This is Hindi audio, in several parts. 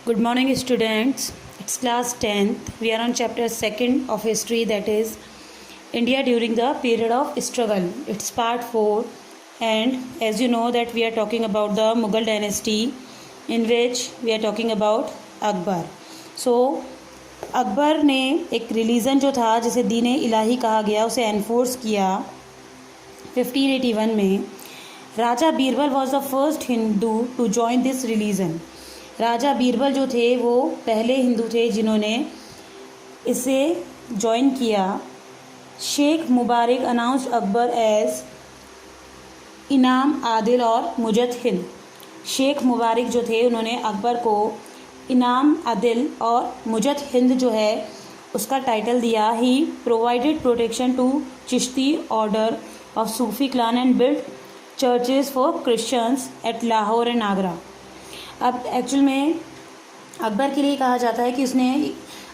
Good morning, students. It's class 10th. We are on chapter 2nd of history, that is India during the period of struggle. It's part 4, and as you know that we are talking about the Mughal dynasty, in which we are talking about Akbar. So Akbar ने एक रिलीजन जो था जिसे दीन इलाही कहा गया उसे एनफोर्स किया 1581 में. Raja Birbal was the first Hindu to join this religion. Raja Birbal जो थे वो पहले हिंदू थे जिन्होंने इसे ज्वाइन किया. शेख मुबारक अनाउंस्ड अकबर एज इनाम आदिल और मुजद हिंद. शेख मुबारक जो थे उन्होंने अकबर को इनाम आदिल और मुजद हिंद जो है उसका टाइटल दिया. He provided protection to Chishti order of Sufi clan and build churches for Christians at Lahore and Agra. अब एक्चुअल में अकबर के लिए कहा जाता है कि उसने,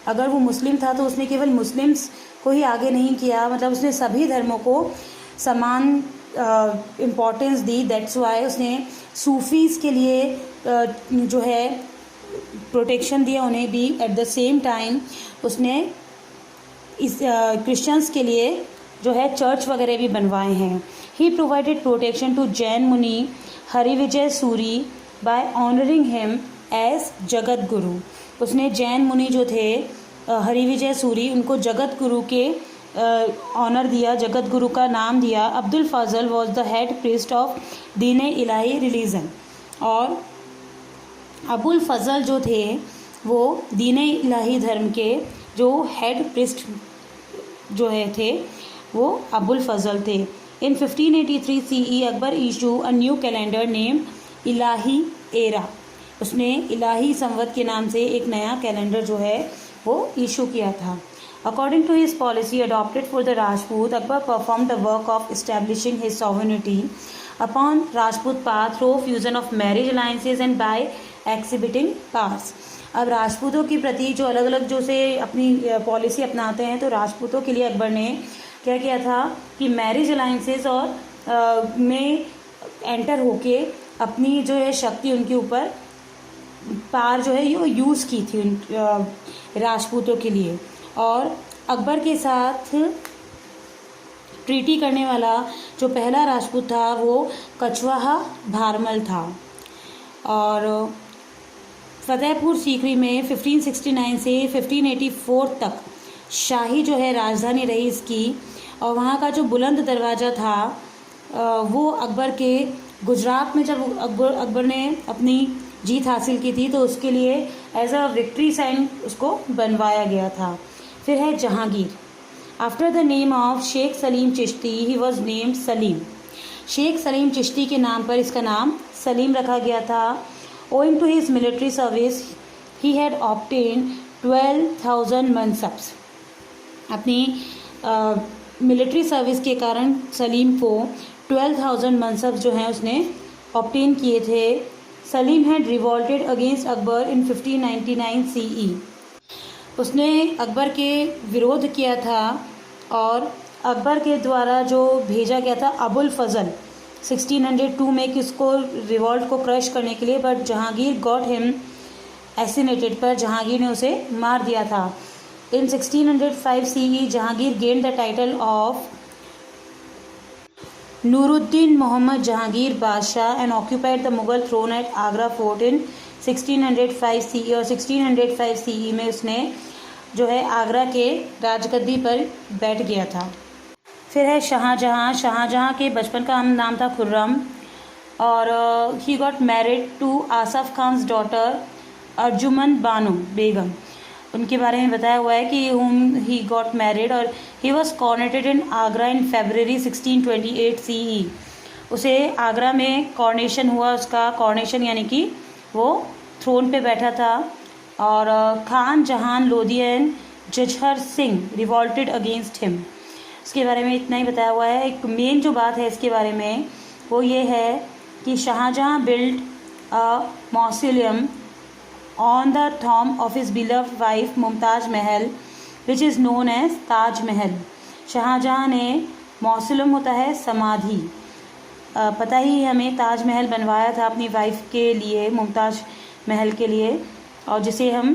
अगर वो मुस्लिम था तो उसने केवल मुस्लिम्स को ही आगे नहीं किया, मतलब उसने सभी धर्मों को समान इम्पोर्टेंस दी. दैट्स वाई उसने सूफीज़ के लिए जो है प्रोटेक्शन दिया, उन्हें भी. एट द सेम टाइम उसने इस क्रिश्चियंस के लिए जो है चर्च वगैरह भी बनवाए हैं. He provided protection to Jain muni Harivijay Suri by honouring him as Jagat Guru. उसने जैन मुनि जो थे हरिविजय सूरी, उनको जगत गुरु के ऑनर दिया, जगत गुरु का नाम दिया. Abdul Fazal was the head priest of Din Ilahi religion. और अबुल फजल जो थे वो दीन इलाही धर्म के जो हेड प्रीस्ट जो है थे वो अबुल फजल थे. In 1583 CE Akbar issue a new calendar name Ilahi era. उसने इलाही संवत के नाम से एक नया कैलेंडर जो है वो इशू किया था. According to his policy adopted for the Rajput, Akbar perform the work of establishing his sovereignty upon Rajput path through fusion of marriage alliances and by exhibiting pass. अब राजपूतों के प्रति जो अलग अलग जो से अपनी पॉलिसी अपनाते हैं, तो राजपूतों के लिए अकबर ने क्या किया था कि मैरिज अलायंसेज और में एंटर होके अपनी जो है शक्ति उनके ऊपर पार जो है ये यूज़ की थी उन राजपूतों के लिए. और अकबर के साथ ट्रीटी करने वाला जो पहला राजपूत था वो कछवाहा भारमल था. और फतेहपुर सीकरी में 1569 से 1584 तक शाही जो है राजधानी रही इसकी. और वहाँ का जो बुलंद दरवाज़ा था वो अकबर के गुजरात में जब अकबर ने अपनी जीत हासिल की थी तो उसके लिए एज अ विक्ट्री साइन उसको बनवाया गया था. फिर है Jahangir. After the name of Sheikh Salim Chishti he was named Salim. Sheikh Salim Chishti के नाम पर इसका नाम सलीम रखा गया था. Owing to his military service he had obtain 12,000 mansabs. अपनी मिलिट्री सर्विस के कारण सलीम को 12,000 मनसब जो हैं उसने ऑब्टेन किए थे. Salim had revolted against Akbar in 1599 CE. उसने अकबर के विरोध किया था और अकबर के द्वारा जो भेजा गया था अबुल फजल 1602 में कि उसको रिवॉल्ट को क्रश करने के लिए, बट जहांगीर गॉट हिम एसिनेटेड, पर जहांगीर ने उसे मार दिया था. In 1605 CE, Jahangir gained the title of Nuruddin Muhammad Jahangir Basha and occupied the Mughal throne at Agra Fort in 1605 CE. और 1605 CE में उसने जो है आगरा के राजगद्दी पर बैठ गया था. फिर है शाहजहाँ. शाहजहाँ के बचपन का नाम था खुर्रम. और he got married to Asaf Khan's daughter Arjuman Bano Begum. उनके बारे में बताया हुआ है कि whom he got married. और he was coronated in Agra in February 1628 CE. उसे आगरा में कॉर्नेशन हुआ, उसका कॉर्नेशन यानी कि वो थ्रोन पे बैठा था. और Khan Jahan Lodhi and Jujhar Singh revolted against him. इसके बारे में इतना ही बताया हुआ है. एक मेन जो बात है इसके बारे में वो ये है कि Shahjahan build a mausoleum on the tomb of his beloved wife Mumtaz Mahal which is known as Taj Mahal. Shahjahan ने मौसुलम होता है समाधि, पता ही हमें ताज महल बनवाया था अपनी वाइफ के लिए, मुमताज़ महल के लिए. और जिसे हम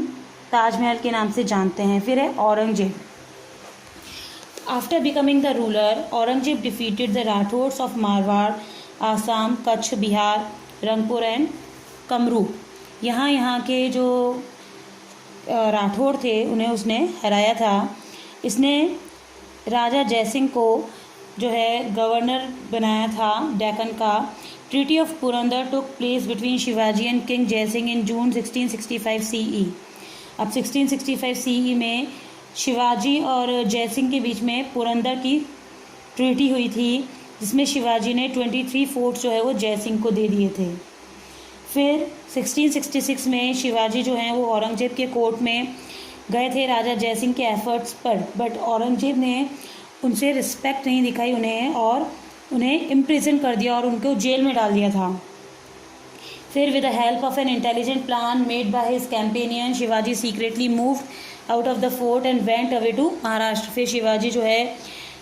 ताजमहल के नाम से जानते हैं। फिर है Aurangzeb. After becoming the ruler, Aurangzeb defeated the Rathores of Marwar, Assam, Kutch, Bihar, Rangpur and Kamrup. यहाँ के जो राठौड़ थे उन्हें उसने हराया था। इसने राजा जयसिंह को जो है गवर्नर बनाया था डेक्कन का। Treaty of Purandar took place between Shivaji and king Jaisingh in June 1665 CE। अब 1665 CE में शिवाजी और जयसिंह के बीच में पुरंदर की ट्रीटी हुई थी, जिसमें शिवाजी ने 23 फोर्ट जो है वो जयसिंह को दे दिए थे। फिर 1666 में शिवाजी जो हैं वो औरंगजेब के कोर्ट में गए थे राजा जयसिंह के एफर्ट्स पर, बट औरंगजेब ने उनसे रिस्पेक्ट नहीं दिखाई उन्हें और उन्हें इम्प्रिजन कर दिया और उनको जेल में डाल दिया था। फिर with the help of an intelligent plan made by his companion, Shivaji secretly moved out of the fort and went away to Maharashtra. फिर शिवाजी जो है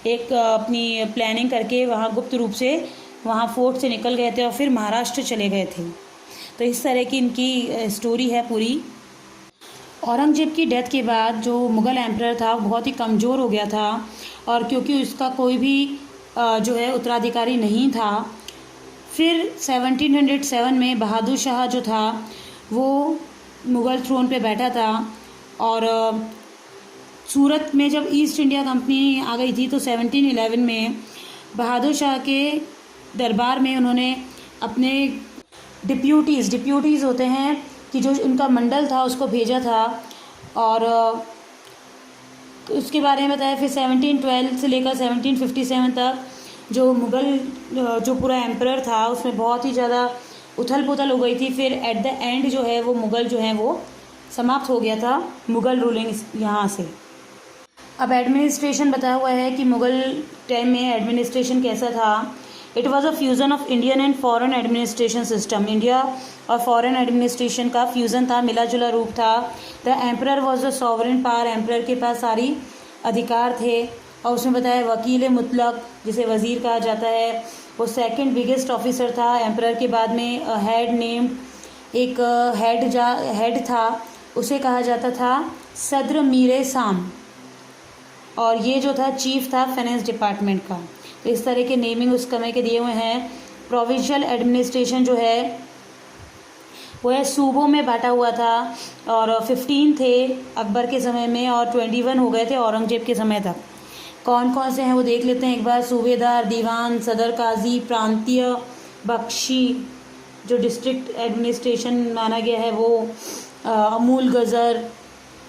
एक अपनी प्लानिंग करके वहाँ गुप्त रूप से वहाँ फोर्ट से निकल गए थे और फिर महाराष्ट्र चले गए थे। तो इस तरह की इनकी स्टोरी है पूरी। औरंगजेब की डेथ के बाद जो मुग़ल एम्परर था वो बहुत ही कमज़ोर हो गया था और क्योंकि उसका कोई भी जो है उत्तराधिकारी नहीं था, फिर 1707 में बहादुर शाह जो था वो मुग़ल थ्रोन पे बैठा था और सूरत में जब ईस्ट इंडिया कंपनी आ गई थी तो 1711 में बहादुर शाह के दरबार में उन्होंने अपने डिप्यूटीज़ होते हैं कि जो उनका मंडल था उसको भेजा था और उसके बारे में बताया। फिर 1712 से लेकर 1757 तक जो मुग़ल जो पूरा एम्परर था उसमें बहुत ही ज़्यादा उथल पुथल हो गई थी। फिर एट द एंड जो है वो मुग़ल जो है वो समाप्त हो गया था, मुग़ल रूलिंग यहाँ से। अब एडमिनिस्ट्रेशन बताया हुआ है कि मुग़ल टाइम में एडमिनिस्ट्रेशन कैसा था। It was a fusion of Indian and foreign administration system. India और फॉरेन एडमिनिस्ट्रेशन का फ्यूज़न था, मिला जुला रूप था। The emperor was the sovereign power. Emperor के पास सारी अधिकार थे और उसमें बताया वकील मुतलक जिसे वज़ीर कहा जाता है, वो सेकंड बिगेस्ट ऑफिसर था एम्परर के बाद में। हेड नेम्ड एक हेड था, उसे कहा जाता था सद्र मीरे साम, और ये जो था चीफ था फाइनेंस डिपार्टमेंट का। तो इस तरह के नेमिंग उस समय के दिए हुए हैं। प्रोविंशियल एडमिनिस्ट्रेशन जो है वो है सूबों में बांटा हुआ था और 15 थे अकबर के समय में और 21 हो गए थे औरंगजेब के समय तक। कौन कौन से हैं वो देख लेते हैं एक बार। सूबेदार, दीवान, सदर काजी, प्रांतीय बख्शी, जो डिस्ट्रिक्ट एडमिनिस्ट्रेशन माना गया है वो, अमूल गज़र,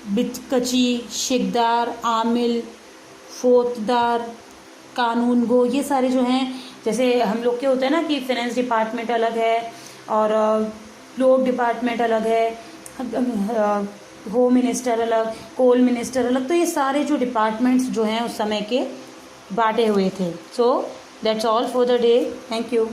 बितकची, शिकदार, आमिल, फौतदार, कानून गो, ये सारे जो हैं, जैसे हम लोग के होते हैं ना कि फाइनेंस डिपार्टमेंट अलग है और लोड डिपार्टमेंट अलग है, होम मिनिस्टर अलग, कोल मिनिस्टर अलग, तो ये सारे जो डिपार्टमेंट्स जो हैं उस समय के बांटे हुए थे। So that's all for the day. Thank you.